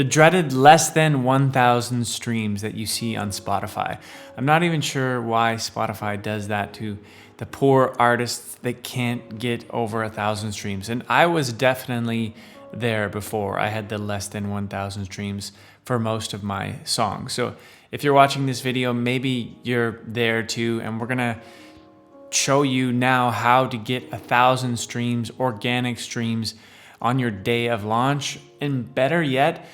The dreaded less than 1,000 streams that you see on Spotify. I'm not even sure why Spotify does that to the poor artists that can't get over 1,000 streams. And I was definitely there before. I had the less than 1,000 streams for most of my songs. So if you're watching this video, maybe you're there too, and we're gonna show you now how to get 1,000 streams, organic streams on your day of launch, and better yet,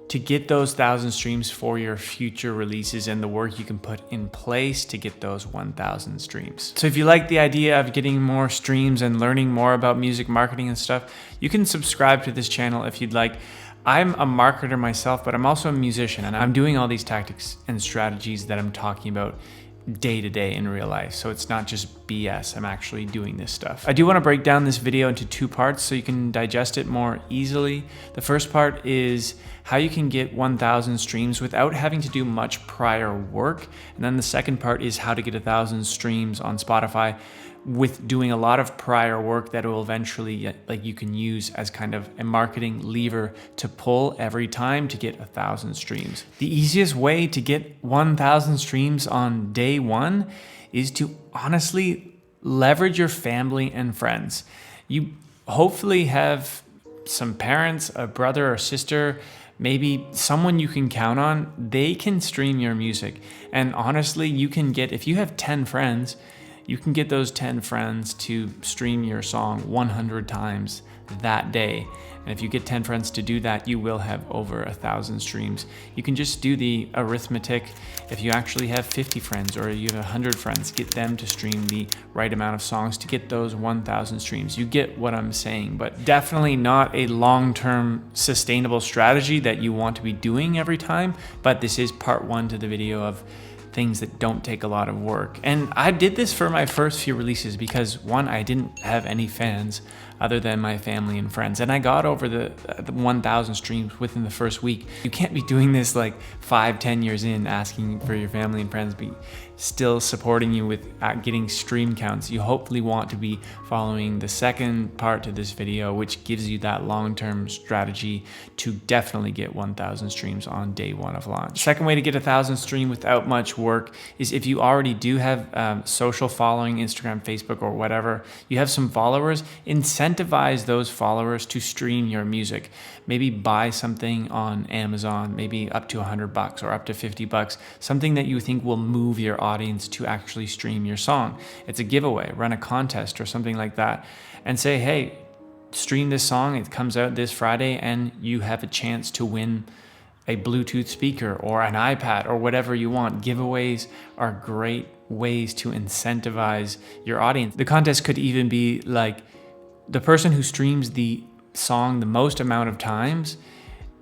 to get those 1,000 streams for your future releases and the work you can put in place to get those 1,000 streams. So if you like the idea of getting more streams and learning more about music marketing and stuff, you can subscribe to this channel if you'd like. I'm a marketer myself, but I'm also a musician, and I'm doing all these tactics and strategies that I'm talking about day to day in real life. So it's not just BS, I'm actually doing this stuff. I do want to break down this video into two parts so you can digest it more easily. The first part is how you can get 1,000 streams without having to do much prior work. And then the second part is how to get 1,000 streams on Spotify with doing a lot of prior work that will eventually, like, you can use as kind of a marketing lever to pull every time to get 1,000 streams. The easiest way to get 1,000 streams on day one is to honestly leverage your family and friends. You hopefully have some parents, a brother or sister, maybe someone you can count on. They can stream your music. And honestly, you can get, if you have 10 friends, you can get those 10 friends to stream your song 100 times that day. And if you get 10 friends to do that, you will have over 1,000 streams. You can just do the arithmetic. If you actually have 50 friends or you have 100 friends, get them to stream the right amount of songs to get those 1,000 streams. You get what I'm saying, but definitely not a long-term sustainable strategy that you want to be doing every time. But this is part one to the video of things that don't take a lot of work. And I did this for my first few releases because, one, I didn't have any fans other than my family and friends, and I got over the 1,000 streams within the first week. You can't be doing this like 5-10 years in, asking for your family and friends be still supporting you with getting stream counts. You hopefully want to be following the second part to this video, which gives you that long-term strategy to definitely get 1,000 streams on day one of launch. Second way to get 1,000 stream without much work is if you already do have social following, Instagram, Facebook, or whatever, you have some followers, incentivize those followers to stream your music. Maybe buy something on Amazon, maybe up to $100 or up to $50, something that you think will move your audience to actually stream your song. It's a giveaway, run a contest or something like that, and say, hey, stream this song, it comes out this Friday, and you have a chance to win a Bluetooth speaker or an iPad or whatever you want. Giveaways are great ways to incentivize your audience. The contest could even be like, the person who streams the song the most amount of times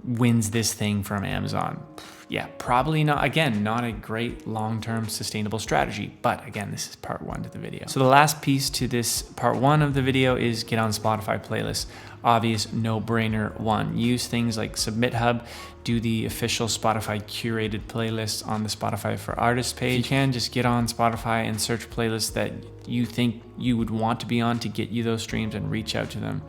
wins this thing from Amazon. Yeah, probably not, again, not a great long-term sustainable strategy, but again, this is part one to the video. So the last piece to this part one of the video is get on Spotify playlists. Obvious no-brainer one. Use things like Submit Hub, do the official Spotify curated playlists on the Spotify for Artists page. You can just get on Spotify and search playlists that you think you would want to be on to get you those streams and reach out to them.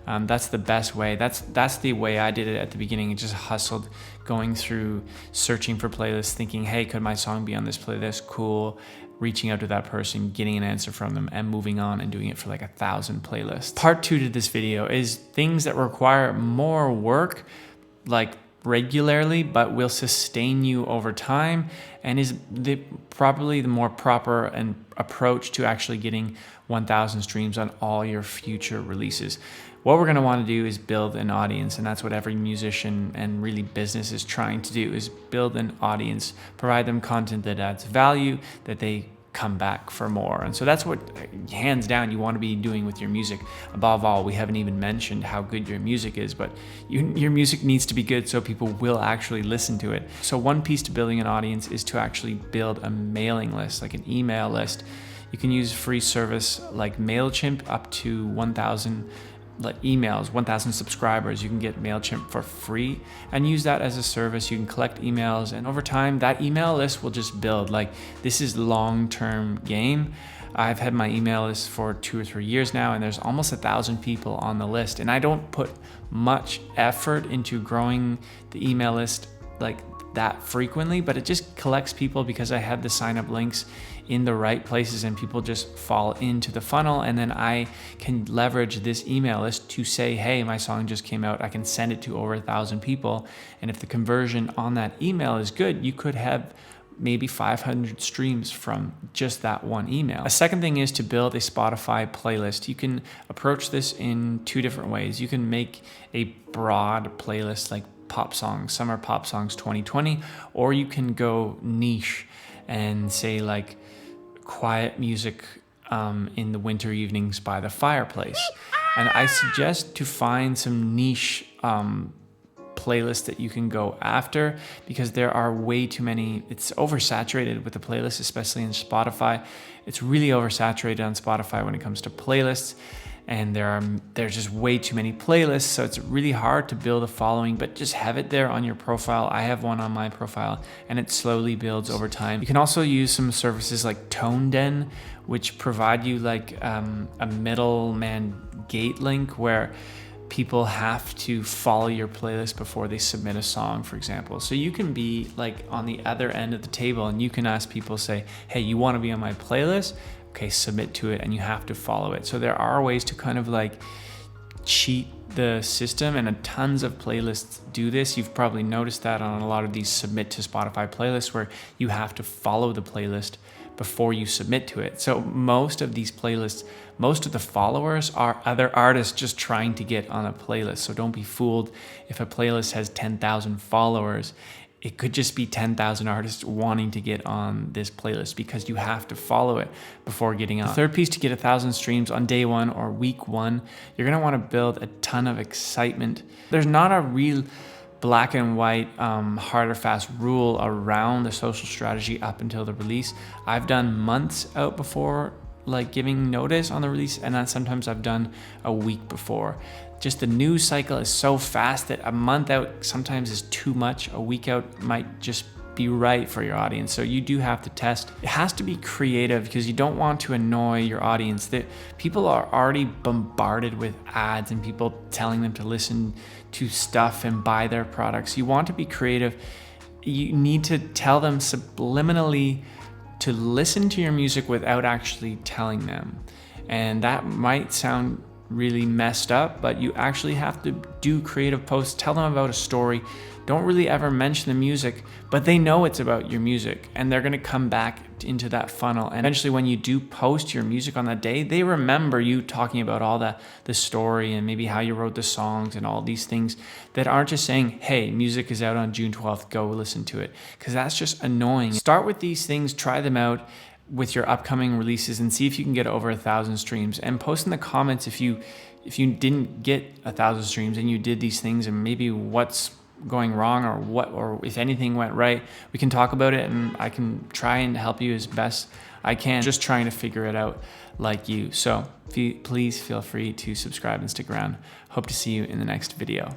That's the best way. That's the way I did it at the beginning. I just hustled going through searching for playlists, thinking, hey, could my song be on this playlist? Cool. Reaching out to that person, getting an answer from them, and moving on and doing it for like 1,000 playlists. Part two to this video is things that require more work, like regularly, but will sustain you over time, and is probably the more proper and approach to actually getting 1,000 streams on all your future releases. What we're going to want to do is build an audience, and that's what every musician and really business is trying to do, is build an audience, provide them content that adds value, that they come back for more. And so that's what, hands down, you want to be doing with your music. Above all, we haven't even mentioned how good your music is, but your music needs to be good so people will actually listen to it. So one piece to building an audience is to actually build a mailing list, like an email list. You can use free service like MailChimp, up to 1,000 emails, 1,000 subscribers. You can get MailChimp for free and use that as a service. You can collect emails, and over time that email list will just build. Like, this is long-term game. I've had my email list for 2 or 3 years now, and there's almost 1,000 people on the list. And I don't put much effort into growing the email list like that frequently, but it just collects people because I have the sign up links in the right places and people just fall into the funnel. And then I can leverage this email list to say, hey, my song just came out. I can send it to over 1,000 people. And if the conversion on that email is good, you could have maybe 500 streams from just that one email. A second thing is to build a Spotify playlist. You can approach this in 2 different ways. You can make a broad playlist like pop songs, summer pop songs 2020, or you can go niche and say like quiet music in the winter evenings by the fireplace. And I suggest to find some niche playlists that you can go after, because there are way too many. It's oversaturated with the playlists, especially in Spotify. It's really oversaturated on Spotify when it comes to playlists, and there's just way too many playlists, so it's really hard to build a following. But just have it there on your profile. I have one on my profile, and it slowly builds over time. You can also use some services like ToneDen, which provide you like a middleman gate link where people have to follow your playlist before they submit a song, for example. So you can be like on the other end of the table, and you can ask people, say, hey, you want to be on my playlist? Okay, submit to it, and you have to follow it. So there are ways to kind of like cheat the system, and tons of playlists do this. You've probably noticed that on a lot of these submit to Spotify playlists where you have to follow the playlist before you submit to it. So most of these playlists, most of the followers are other artists just trying to get on a playlist. So don't be fooled if a playlist has 10,000 followers. It could just be 10,000 artists wanting to get on this playlist, because you have to follow it before getting on. The third piece to get 1,000 streams on day 1 or week 1, you're gonna wanna build a ton of excitement. There's not a real black and white, hard or fast rule around the social strategy up until the release. I've done months out before like giving notice on the release, and then sometimes I've done a week before. Just the news cycle is so fast that a month out sometimes is too much. A week out might just be right for your audience. So you do have to test. It has to be creative, because you don't want to annoy your audience. That people are already bombarded with ads and people telling them to listen to stuff and buy their products. You want to be creative. You need to tell them subliminally to listen to your music without actually telling them. And that might sound really messed up, but you actually have to do creative posts. Tell them about a story. Don't really ever mention the music, but they know it's about your music, and they're gonna come back into that funnel. And eventually when you do post your music on that day, they remember you talking about all the story and maybe how you wrote the songs and all these things that aren't just saying, hey, music is out on June 12th, go listen to it, because that's just annoying. Start with these things, try them out with your upcoming releases, and see if you can get over 1,000 streams. And post in the comments if you didn't get 1,000 streams and you did these things, and maybe what's going wrong, or if anything went right. We can talk about it, and I can try and help you as best I can, just trying to figure it out like you. So please feel free to subscribe and stick around. Hope to see you in the next video.